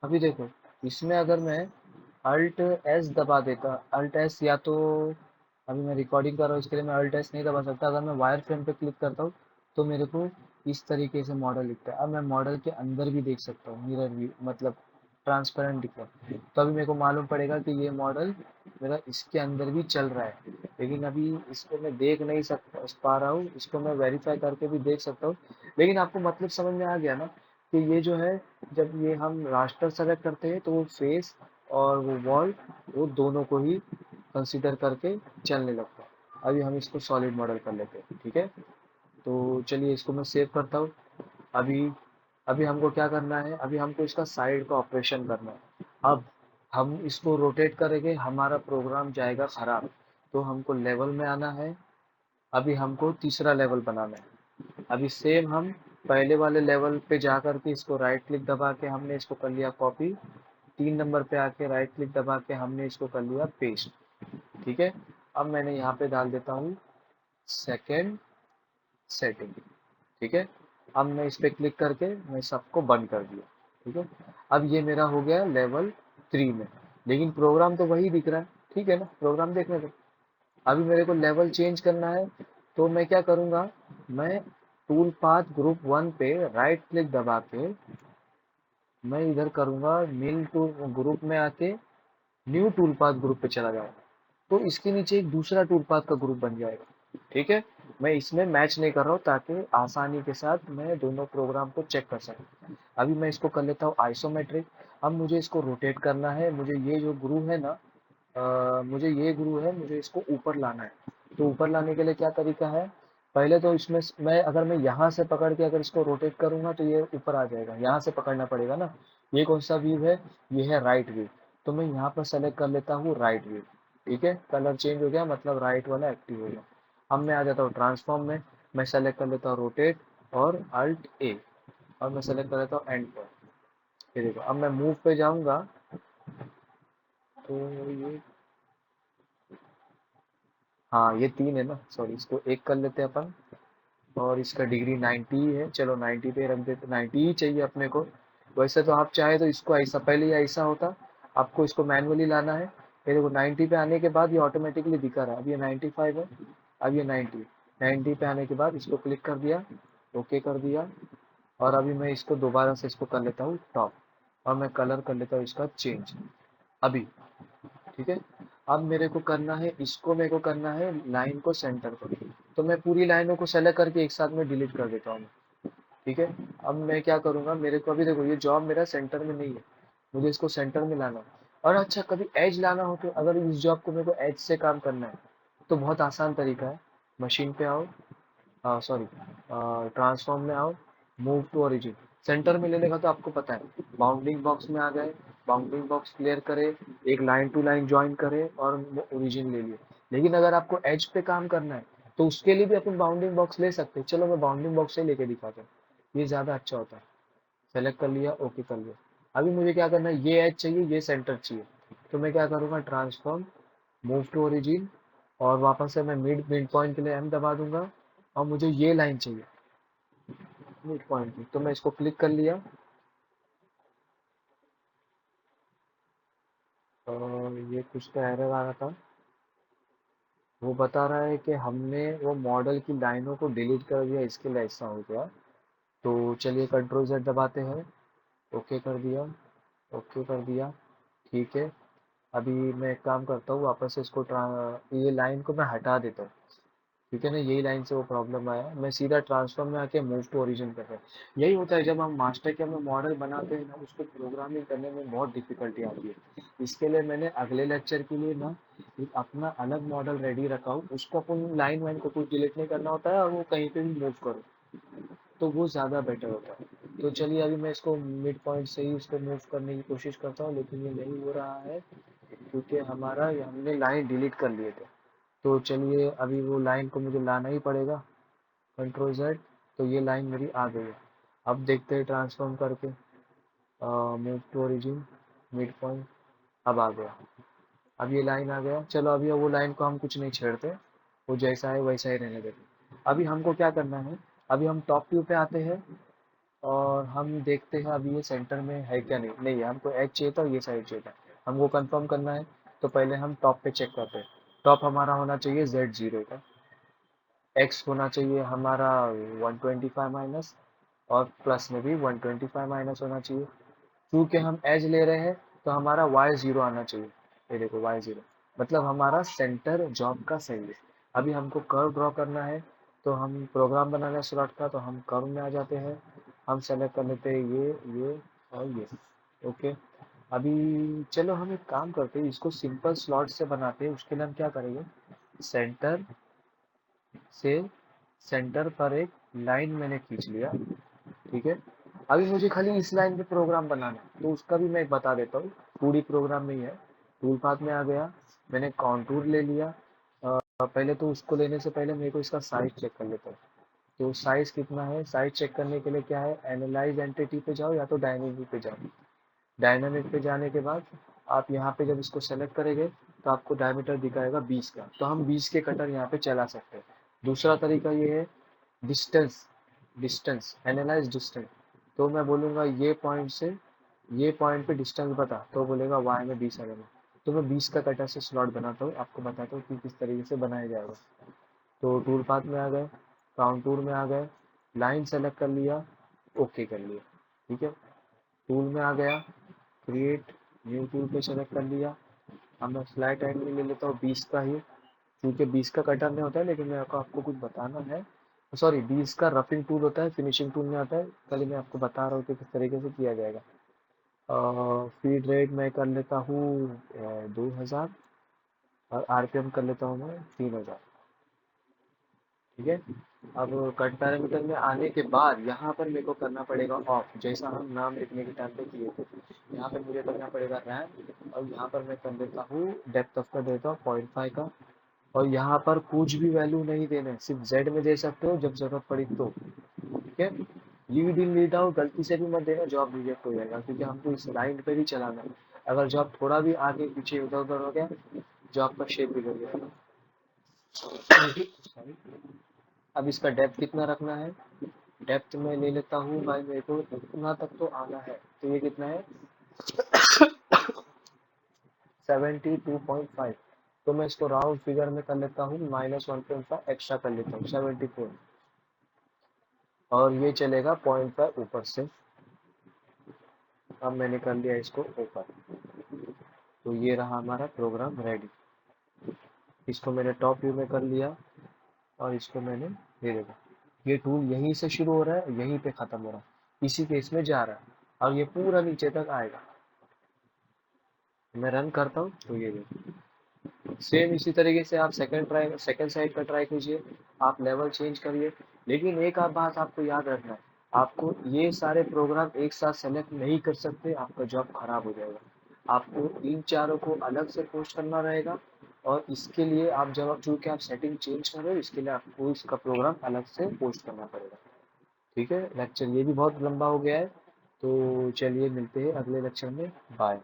अभी देखो, इसमें अगर मैं अल्ट एस दबा देता, अल्ट एस, या तो अभी मैं रिकॉर्डिंग कर रहा हूँ इसके लिए मैं अल्ट एस नहीं दबा सकता। अगर मैं वायर फ्रेम पे क्लिक करता हूँ तो मेरे को इस तरीके से मॉडल दिखता है। अब मैं मॉडल के अंदर भी देख सकता हूँ, मिरर व्यू मतलब ट्रांसपेरेंट दिख रहा है, तो अभी मेरे को मालूम पड़ेगा कि ये मॉडल मेरा इसके अंदर भी चल रहा है। लेकिन अभी इसको मैं देख नहीं सकता पा रहा हूँ, इसको मैं वेरीफाई करके भी देख सकता हूँ। लेकिन आपको मतलब समझ में आ गया ना कि ये जो है, जब ये हम रास्टर सेलेक्ट करते हैं तो वो फेस और वो वॉल, वो दोनों को ही कंसीडर करके चलने लगता है। अभी हम इसको सॉलिड मॉडल कर लेते हैं, ठीक है। तो चलिए इसको मैं सेव करता हूँ। अभी अभी हमको क्या करना है, अभी हमको इसका साइड का ऑपरेशन करना है। अब हम इसको रोटेट करेंगे, हमारा प्रोग्राम जाएगा खराब। तो हमको लेवल में आना है। अभी हमको तीसरा लेवल बनाना है। अभी सेम हम पहले वाले लेवल पे जा करके इसको राइट क्लिक दबा के हमने इसको कर लिया कॉपी। 3 नंबर पे आके राइट क्लिक दबा के हमने इसको कर लिया पेस्ट। ठीक है। अब मैंने यहाँ पे डाल देता हूँ सेकेंड सेटिंग। ठीक है। अब मैं इस पे क्लिक करके मैं सबको बंद कर दिया। ठीक है। अब ये मेरा हो गया लेवल 3 में। लेकिन प्रोग्राम तो वही दिख रहा है। ठीक है ना, प्रोग्राम देखने दो। अभी मेरे को लेवल चेंज करना है, तो मैं क्या करूँगा, मैं टूल पाथ ग्रुप 1 पे राइट क्लिक दबा के मैं इधर करूँगा मिल टूल ग्रुप में आके न्यू टूल पाथ ग्रुप पे चला जाऊँगा। तो इसके नीचे एक दूसरा टूल पाथ का ग्रुप बन जाएगा। ठीक है। मैं इसमें मैच नहीं कर रहा हूँ ताकि आसानी के साथ मैं दोनों प्रोग्राम को चेक कर सकूँ। अभी मैं इसको कर लेता हूँ आइसोमेट्रिक। अब मुझे इसको रोटेट करना है। मुझे ये जो गुरु है ना, मुझे ये गुरु है, मुझे इसको ऊपर लाना है। तो ऊपर लाने के लिए क्या तरीका है, पहले तो इसमें मैं अगर मैं यहाँ से पकड़ के अगर इसको रोटेट करूंगा तो ये ऊपर आ जाएगा, यहाँ से पकड़ना पड़ेगा ना। ये कौन सा व्यू है, ये है राइट व्यू। तो मैं यहाँ पर सेलेक्ट कर लेता हूँ राइट व्यू। ठीक है, कलर चेंज हो गया, मतलब राइट वाला एक्टिव हो गया। अब मैं आ जाता हूँ ट्रांसफॉर्म में। मैं सेलेक्ट कर लेता हूँ रोटेट और अल्ट ए, और मैं सेलेक्ट कर लेता हूँ एंड पर। ये देखो, अब मैं मूव पे जाऊंगा तो ये, हाँ ये 3 है ना, सॉरी, इसको एक कर लेते हैं अपन। और इसका डिग्री 90 ही है, चलो 90 पे रख देते, 90 ही चाहिए अपने को। वैसे तो आप चाहे तो इसको ऐसा, पहले ये ऐसा होता, आपको इसको मैनुअली लाना है। ये देखो 90 पे आने के बाद ये ऑटोमेटिकली दिखा रहा है। अब ये 95 है, अब ये 90, 90 पे आने के बाद इसको क्लिक कर दिया, ओके कर दिया। और अभी मैं इसको दोबारा से इसको कर लेता हूँ टॉप, और मैं कलर कर लेता हूँ इसका चेंज अभी। ठीक है। अब मेरे को करना है, इसको मेरे को करना है लाइन को सेंटर पर। तो मैं पूरी लाइनों को सेलेक्ट करके एक साथ में डिलीट कर देता हूँ। ठीक है। अब मैं क्या करूँगा, मेरे को अभी देखो ये जॉब मेरा सेंटर में नहीं है, मुझे इसको सेंटर में लाना है। और अच्छा, कभी एज लाना हो तो, अगर इस जॉब को मेरे को एज से काम करना है तो बहुत आसान तरीका है। मशीन पे आओ, सॉरी, ट्रांसफॉर्म में आओ, मूव टू ओरिजिन। सेंटर में लेने का तो आपको पता है, बाउंडिंग बॉक्स में आ गए, बाउंडिंग बॉक्स क्लियर करे, एक लाइन टू लाइन ज्वाइन करे और ओरिजिन ले लिए। लेकिन अगर आपको एज पे काम करना है तो उसके लिए भी अपन बाउंडिंग बॉक्स ले सकते हैं। चलो मैं बाउंडिंग बॉक्स से लेके दिखाता हूँ, ये ज़्यादा अच्छा होता है। सेलेक्ट कर लिया, ओके कर लिया। अभी मुझे क्या करना है, ये एज चाहिए, ये सेंटर चाहिए। तो मैं क्या करूँगा, ट्रांसफॉर्म, मूव टू ओरिजिन, और वापस से मैं मिड मिड पॉइंट के लिए एम दबा दूंगा। और मुझे ये लाइन चाहिए मिड पॉइंट की, तो मैं इसको क्लिक कर लिया। और ये कुछ तो एरर आ रहा था, वो बता रहा है कि हमने वो मॉडल की लाइनों को डिलीट कर दिया, इसके लिए ऐसा हो गया। तो चलिए कंट्रोल जेड दबाते हैं, ओके कर दिया, ओके कर दिया। ठीक है। अभी मैं एक काम करता हूँ, वापस से इसको ये लाइन को मैं हटा देता हूँ। ठीक है ना, यही लाइन से वो प्रॉब्लम आया। मैं सीधा ट्रांसफॉर्म में आके मूव टू ओरिजिन कर रहा हूँ। यही होता है जब हम मास्टर के में मॉडल बनाते हैं ना, उसको प्रोग्रामिंग करने में बहुत डिफिकल्टी आती है। इसके लिए मैंने अगले लेक्चर के लिए ना एक अपना अलग मॉडल रेडी रखा हूँ। उसको अपन लाइन वाइन को कुछ डिलीट नहीं करना होता है, और वो कहीं पे भी मूव करो तो वो ज़्यादा बेटर होता है। तो चलिए अभी मैं इसको मिड पॉइंट से ही इसको मूव करने की कोशिश करता हूँ, लेकिन ये नहीं हो रहा है क्योंकि हमारा ये हमने लाइन डिलीट कर लिए थे। तो चलिए अभी वो लाइन को मुझे लाना ही पड़ेगा, कंट्रोल जेड। तो ये लाइन मेरी आ गई है। अब देखते हैं ट्रांसफॉर्म करके, move to origin, mid point, अब आ गया। अब ये लाइन आ गया। चलो अभी वो लाइन को हम कुछ नहीं छेड़ते, वो जैसा है वैसा ही रहने देते। अभी हमको क्या करना है, अभी हम टॉप व्यू पे आते हैं, और हम देखते हैं अभी ये सेंटर में है क्या, नहीं नहीं है, हमको एच चाहिए था, ये साइड चाहिए था, हमको कंफर्म करना है। तो पहले हम टॉप पे चेक करते हैं। टॉप हमारा होना चाहिए Z0 का, एक्स होना चाहिए हमारा 125 माइनस, और प्लस में भी 125 माइनस होना चाहिए। क्योंकि हम एज ले रहे हैं तो हमारा Y0 आना चाहिए। ये देखो Y0 मतलब हमारा सेंटर जॉब का सही है। अभी हमको कर्व ड्रॉ करना है, तो हम प्रोग्राम बनाना स्टार्ट का, तो हम कर्व में आ जाते हैं। हम सेलेक्ट कर लेते हैं ये और ये। ओके, अभी चलो हम एक काम करते हैं, इसको सिंपल स्लॉट से बनाते हैं। उसके लिए हम क्या करेंगे, सेंटर से सेंटर पर एक लाइन मैंने खींच लिया, ठीक है। अभी मुझे खाली इस लाइन पे प्रोग्राम बनाना है, तो उसका भी मैं बता देता हूँ। पूरी प्रोग्राम में ही है। टूल पाथ में आ गया, मैंने कॉन्टूर ले लिया। पहले तो उसको लेने से पहले मेरे को इसका साइज चेक कर लेता हूँ। तो साइज कितना है, साइज चेक करने के लिए क्या है, एनालाइज एंटिटी पे जाओ या तो डायनेमिक पे जाओ। डायनामिक पे जाने के बाद आप यहाँ पे जब इसको सेलेक्ट करेंगे, तो आपको डायमीटर दिखाएगा 20 का, तो हम 20 के कटर यहाँ पे चला सकते हैं। दूसरा तरीका ये है, डिस्टेंस, डिस्टेंस एनालाइज डिस्टेंस। तो मैं बोलूँगा ये पॉइंट से ये पॉइंट पे डिस्टेंस बता, तो बोलेगा वाई में 20 आ जाएगा। तो मैं 20 का कटर से स्लॉट बनाता हूँ, आपको बताता हूँ कि किस तरीके से बनाया जाएगा। तो टूल पाथ में आ गए, काउंटूर में आ गए, लाइन सेलेक्ट कर लिया, ओके कर लिया, ठीक है। टूल में आ गया, क्रिएट न्यू टूल पे सेलेक्ट कर लिया। अब मैं फ्लैट एंगल ले लेता हूँ 20 का ही, क्योंकि 20 का कटर में होता है, लेकिन मेरे को आपको कुछ बताना है। सॉरी, 20 का रफिंग टूल होता है, फिनिशिंग टूल में आता है। कल मैं आपको बता रहा हूँ कि किस तरीके से किया जाएगा। फीड रेट मैं कर लेता हूँ 2000, और आरपीएम कर लेता हूँ मैं 3000, ठीक है। अब कट पैरामीटर में आने के बाद यहाँ पर मेरे को करना पड़ेगा ऑफ, जैसा हम नाम लिखने के टाइम पे किए थे। यहाँ पर मुझे करना पड़ेगा रैम, और यहाँ पर मैं कर देता हूँ डेप्थ ऑफ का देता हूँ 0.5 का। और यहाँ पर कुछ भी वैल्यू नहीं देना है, सिर्फ जेड में दे सकते हो जब जरूरत पड़ी तो, ठीक है। लीड इन लीड आउट गलती से भी मत देना, जॉब रिजेक्ट हो जाएगा, क्योंकि हमको इस लाइन पे भी चलाना है। अगर जॉब थोड़ा भी आगे पीछे उधर उधर हो गया, जॉब का शेप बिगड़ जाएगा। अब इसका डेप्थ कितना रखना है, डेप्थ में ले लेता हूँ भाई, मेरे को इतना तक तो आना है, तो ये कितना है 72.5। तो मैं इसको राउंड फिगर में कर लेता हूँ, -1.5 एक्स्ट्रा कर लेता हूँ 74, और ये चलेगा 0.5 ऊपर से। अब मैंने कर लिया इसको ऊपर, तो ये रहा हमारा प्रोग्राम रेडी। इसको मैंने टॉप व्यू में कर लिया, और इसको मैंने दे देगा। ये टूल यहीं से शुरू हो रहा है, यहीं पे खत्म हो रहा है, इसी केस में जा रहा है, और ये पूरा नीचे तक आएगा। मैं रन करता हूँ, तो ये देखो सेम इसी तरीके से आप सेकंड साइड का ट्राई कीजिए, आप लेवल चेंज करिए। लेकिन एक आप बात आपको याद रखना है, आपको ये सारे प्रोग्राम एक साथ सेलेक्ट नहीं कर सकते, आपका जॉब खराब हो जाएगा। आपको इन चारों को अलग से पोस्ट करना रहेगा, और इसके लिए आप जब चूंकि आप सेटिंग चेंज कर रहे हो, इसके लिए आपको इसका प्रोग्राम अलग से पोस्ट करना पड़ेगा, ठीक है। लेक्चर ये भी बहुत लंबा हो गया है, तो चलिए मिलते हैं अगले लेक्चर में, बाय।